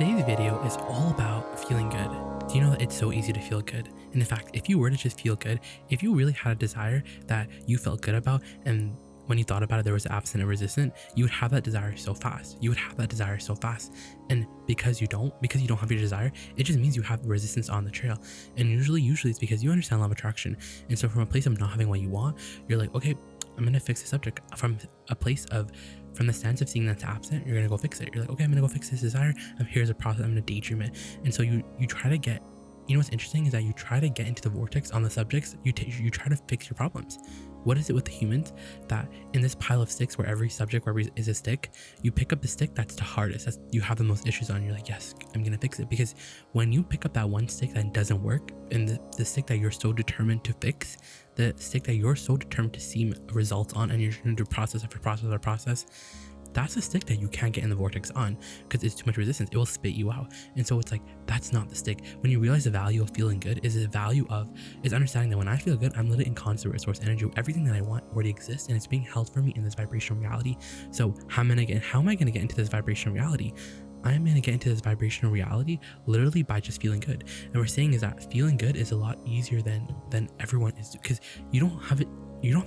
Today's video is all about feeling good. Do you know that it's so easy to feel good? And in fact, if you were to just feel good, if you really had a desire that you felt good about, and when you thought about it, there was absent or resistant, you would have that desire so fast. You would have that desire so fast. And because you don't have your desire, it just means you have resistance on the trail. And usually it's because you understand law of attraction. And so from a place of not having what you want, you're like, okay, I'm going to fix the subject. From the stance of seeing that's absent, you're going to go fix it. You're like, okay, I'm going to go fix this desire. Here's a process. I'm going to daydream it. And so you try to get, you know what's interesting is that you try to get into the vortex on the subjects. You try to fix your problems. What is it with the humans that in this pile of sticks where every subject is a stick, you pick up the stick that's the hardest, that's you have the most issues on. You're like, yes, I'm going to fix it. Because when you pick up that one stick that doesn't work, and the stick that you're so determined to fix, the stick that you're so determined to see results on, and you're going to do process after process after process, that's a stick that you can't get in the vortex on because it's too much resistance. It will spit you out. And so it's like, that's not the stick. When you realize the value of feeling good is understanding that when I feel good, I'm literally in constant with source energy. Everything that I want already exists and it's being held for me in this vibrational reality. So how am I going to get into this vibrational reality? I'm going to get into this vibrational reality literally by just feeling good. And we're saying is that feeling good is a lot easier than everyone is, because you don't have to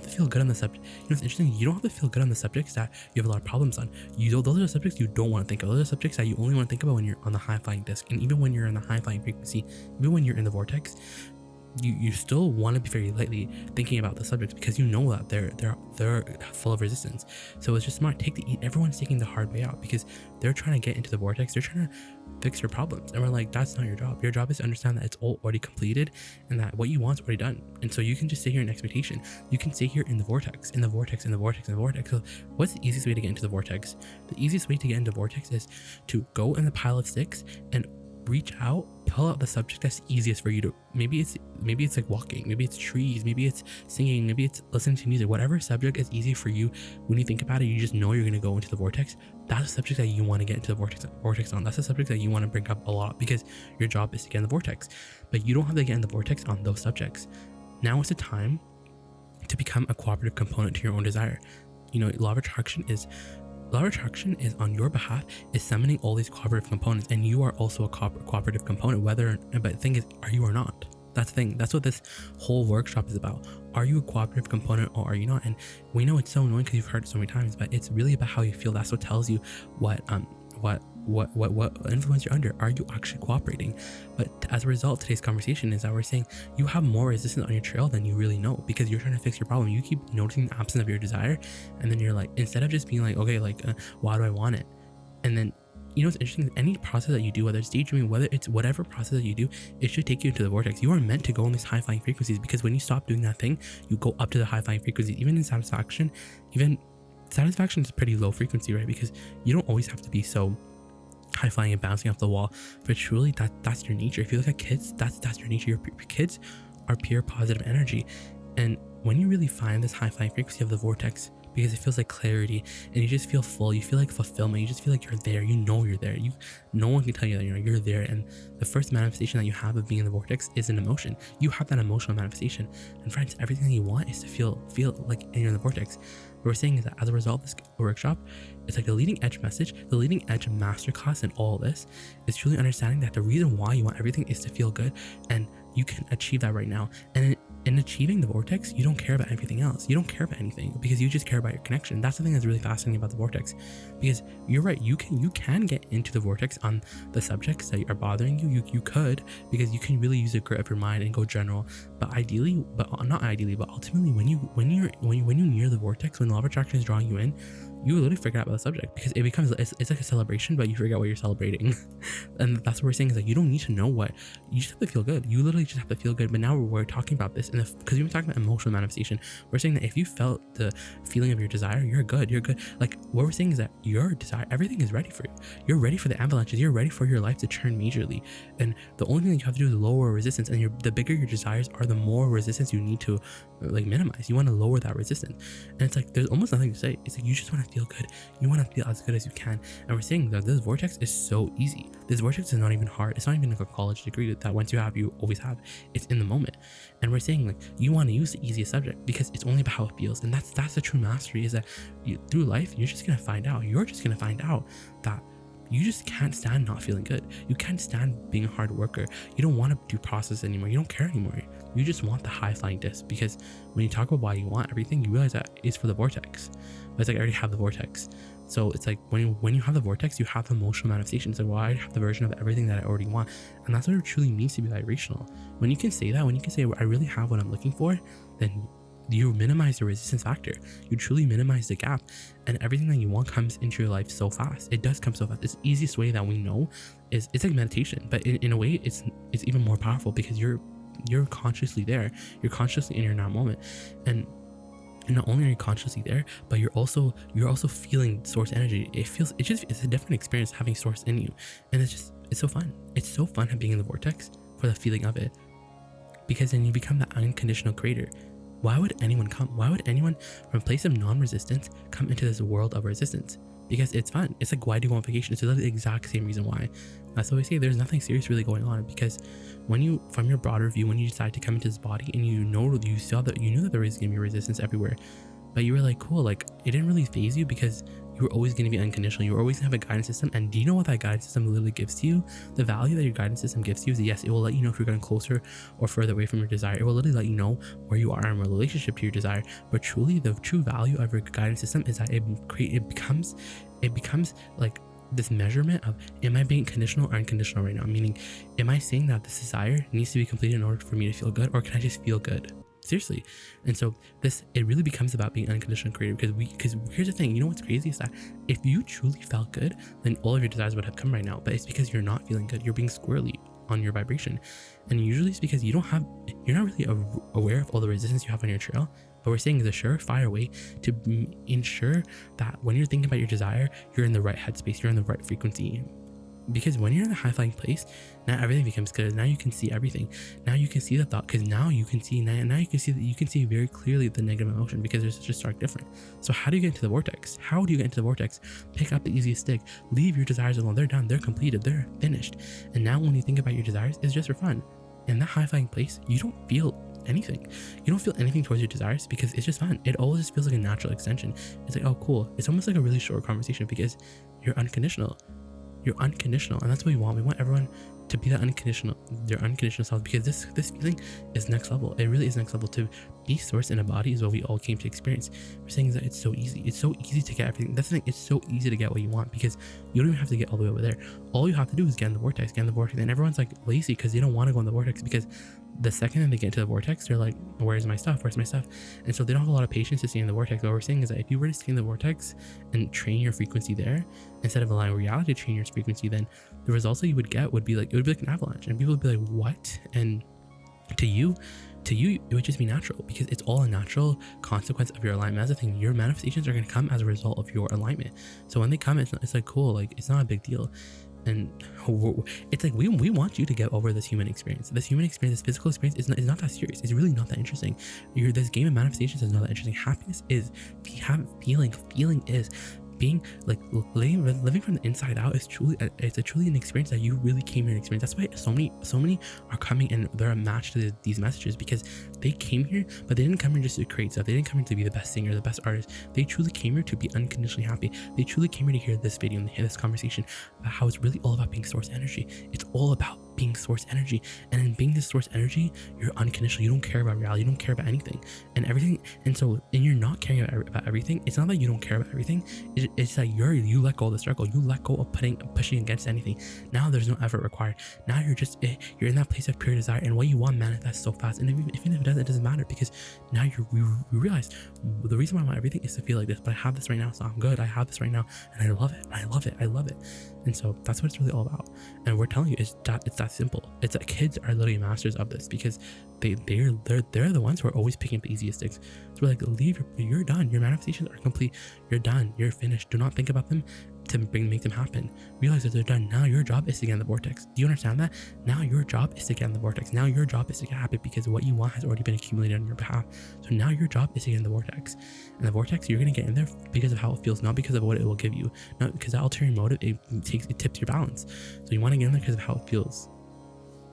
feel good on the subject. You know what's interesting? You don't have to feel good on the subjects that you have a lot of problems on. Those are the subjects you don't want to think of. Those are the subjects that you only want to think about when you're on the high flying disc. And even when you're in the high flying frequency, even when you're in the vortex, you still want to be very lightly thinking about the subjects because you know that they're full of resistance. So it's just smart. Everyone's taking the hard way out because they're trying to get into the vortex. They're trying to fix your problems, and we're like, that's not your job. Your job is to understand that it's all already completed and that what you want is already done. And so you can just stay here in expectation. You can stay here in the vortex, in the vortex, in the vortex, in the vortex. So what's the easiest way to get into the vortex? The easiest way to get into the vortex is to go in the pile of sticks and reach out, pull out the subject that's easiest for you to. Maybe it's like walking, maybe it's trees, maybe it's singing, maybe it's listening to music. Whatever subject is easy for you, when you think about it, you just know you're going to go into the vortex. That's a subject that you want to get into the vortex on. That's a subject that you want to bring up a lot because your job is to get in the vortex. But you don't have to get in the vortex on those subjects. Now is the time to become a cooperative component to your own desire. You know, law of attraction is on your behalf, is summoning all these cooperative components, and you are also a cooperative component, but the thing is, are you or not? That's the thing. That's what this whole workshop is about. Are you a cooperative component or are you not? And we know it's so annoying because you've heard it so many times, but it's really about how you feel. That's what tells you what influence you're under. Are you actually cooperating? But as a result, today's conversation is that we're saying you have more resistance on your trail than you really know because you're trying to fix your problem. You keep noticing the absence of your desire, and then you're like, instead of just being like, okay, why do I want it? And then, you know what's interesting? Any process that you do, whether it's daydreaming, whether it's whatever process that you do, it should take you into the vortex. You are meant to go in these high flying frequencies because when you stop doing that thing, you go up to the high flying frequencies. Even in satisfaction is pretty low frequency, right? Because you don't always have to be so high flying and bouncing off the wall, but truly that's your nature. If you look at kids, that's your nature. Your kids are pure positive energy, and when you really find this high flying frequency of the vortex, because it feels like clarity and you just feel full, you feel like fulfillment, you just feel like you're there, you know you're there, no one can tell you that you're there. And the first manifestation that you have of being in the vortex is an emotion. You have that emotional manifestation, and friends, everything that you want is to feel like you're in the vortex. What we're saying is that as a result of this workshop, it's like the leading edge message, the leading edge masterclass in all this is truly understanding that the reason why you want everything is to feel good, and you can achieve that right now. And in achieving the vortex, you don't care about everything else. You don't care about anything because you just care about your connection. That's the thing that's really fascinating about the vortex, because you're right. You can get into the vortex on the subjects that are bothering you. You could, because you can really use the grit of your mind and go general. But ultimately, when you're near the vortex, when the law of attraction is drawing you in, you literally forget about the subject because it's like a celebration, but you forget what you're celebrating. And that's what we're saying is that you don't need to know what, you just have to feel good. You literally just have to feel good. But now we're talking about this, and because we've been talking about emotional manifestation, we're saying that if you felt the feeling of your desire, you're good. Like what we're saying is that your desire, everything is ready for you. You're ready for the avalanches. You're ready for your life to turn majorly. And the only thing that you have to do is lower resistance. And the bigger your desires are, the more resistance you need to minimize. You want to lower that resistance. And it's like there's almost nothing to say. It's like you just want to feel good. You want to feel as good as you can. And we're saying that this vortex is so easy. This vortex is not even hard. It's not even like a college degree that once you have, you always have. It's in the moment. And we're saying like you want to use the easiest subject because it's only about how it feels. And that's the true mastery, is that through life, you're just going to find out. You're just going to find out that you just can't stand not feeling good. You can't stand being a hard worker. You don't want to do process anymore. You don't care anymore. You just want the high flying disc, because when you talk about why you want everything, you realize that it's for the vortex. But it's like, I already have the vortex. So it's like when you have the vortex, you have emotional manifestation. It's like, well, I have the version of everything that I already want. And that's what it truly means to be vibrational. When you can say that, when you can say, I really have what I'm looking for, then you minimize the resistance factor. You truly minimize the gap, and everything that you want comes into your life so fast. It does come so fast. It's the easiest way that we know is, it's like meditation, but in a way it's even more powerful, because you're consciously there. You're consciously in your now moment. And not only are you consciously there, but you're also feeling source energy. It's a different experience having source in you. And it's so fun. It's so fun being in the vortex for the feeling of it, because then you become the unconditional creator. Why would anyone come? Why would anyone from a place of non-resistance come into this world of resistance? Because it's fun. It's like, why do you go on vacation? It's literally the exact same reason why. That's why we say there's nothing serious really going on, because when you, from your broader view, when you decide to come into this body and you knew that there was gonna be resistance everywhere, but you were like, cool, like it didn't really phase you, because you were always going to be unconditional. You were always going to have a guidance system. And do you know what that guidance system literally gives to you? The value that your guidance system gives to you is, yes, it will let you know if you're getting closer or further away from your desire. It will literally let you know where you are in relationship to your desire. But truly, the true value of your guidance system is that it becomes like this measurement of, am I being conditional or unconditional right now? Meaning, am I saying that this desire needs to be completed in order for me to feel good, or can I just feel good? Seriously. And so it really becomes about being unconditional creative, because here's the thing, you know what's crazy is that if you truly felt good, then all of your desires would have come right now. But it's because you're not feeling good. You're being squirrely on your vibration. And usually it's because you're not really aware of all the resistance you have on your trail. But we're saying is a surefire way to ensure that when you're thinking about your desire, you're in the right headspace, you're in the right frequency. Because when you're in a high flying place, now everything becomes clear. Now you can see everything. Now you can see the thought, because now you can see that you can see very clearly the negative emotion, because there's such a stark difference. So how do you get into the vortex? How do you get into the vortex? Pick up the easiest stick. Leave your desires alone. They're done. They're completed. They're finished. And now when you think about your desires, it's just for fun. In that high flying place, you don't feel anything. You don't feel anything towards your desires, because it's just fun. It always just feels like a natural extension. It's like, oh, cool. It's almost like a really short conversation, because you're unconditional. You're unconditional, and that's what we want. We want everyone to be that their unconditional self, because this feeling is next level. It really is next level. To be source in a body is what we all came to experience. We're saying that it's so easy. It's so easy to get everything. That's the thing. It's so easy to get what you want, because you don't even have to get all the way over there. All you have to do is get in the vortex. And everyone's like lazy because they don't want to go in the vortex, because the second that they get into the vortex, they're like, where's my stuff? And so they don't have a lot of patience to stay in the vortex. What we're saying is that if you were to stay in the vortex and train your frequency there, instead of allowing reality to train your frequency, then the results that you would get would be like, it would be like an avalanche, and people would be like, what? And to you, it would just be natural, because it's all a natural consequence of your alignment. That's the thing. Your manifestations are going to come as a result of your alignment. So when they come, it's like, cool, like it's not a big deal. And it's like, we want you to get over this human experience. This physical experience is not that serious. It's really not that interesting. This game of manifestations is not that interesting. Happiness is feeling is being like living from the inside out. Is truly an experience that you really came here to experience. That's why so many are coming, and they're a match to these messages, because they came here, but they didn't come here just to create stuff. They didn't come here to be the best singer, the best artist. They truly came here to be unconditionally happy. They truly came here to hear this video and hear this conversation about how it's really all about being source energy. It's all about being source energy, and in being this source energy, you're unconditional. You don't care about reality. You don't care about anything and everything. And you're not caring about everything. It's not that you don't care about everything. It's that you let go of the struggle. You let go of pushing against anything. Now there's no effort required. Now you're in that place of pure desire, and what you want manifests so fast. And even if it doesn't matter, because now we realize the reason why I want everything is to feel like this. But I have this right now, so I'm good. I have this right now, and I love it. I love it. And so that's what it's really all about. And we're telling you it's that simple. It's that kids are literally masters of this, because they're the ones who are always picking up the easiest sticks. So we're like, you're done. Your manifestations are complete. You're done. You're finished. Do not think about them to make them happen. Realize that they're done. Now your job is to get in the vortex. Do you understand that? Now your job is to get in the vortex. Now your job is to get happy, because what you want has already been accumulated on your behalf. So now your job is to get in the vortex. And the vortex, you're going to get in there because of how it feels, not because of what it will give you. Not because that ulterior motive, it tips your balance. So you want to get in there because of how it feels.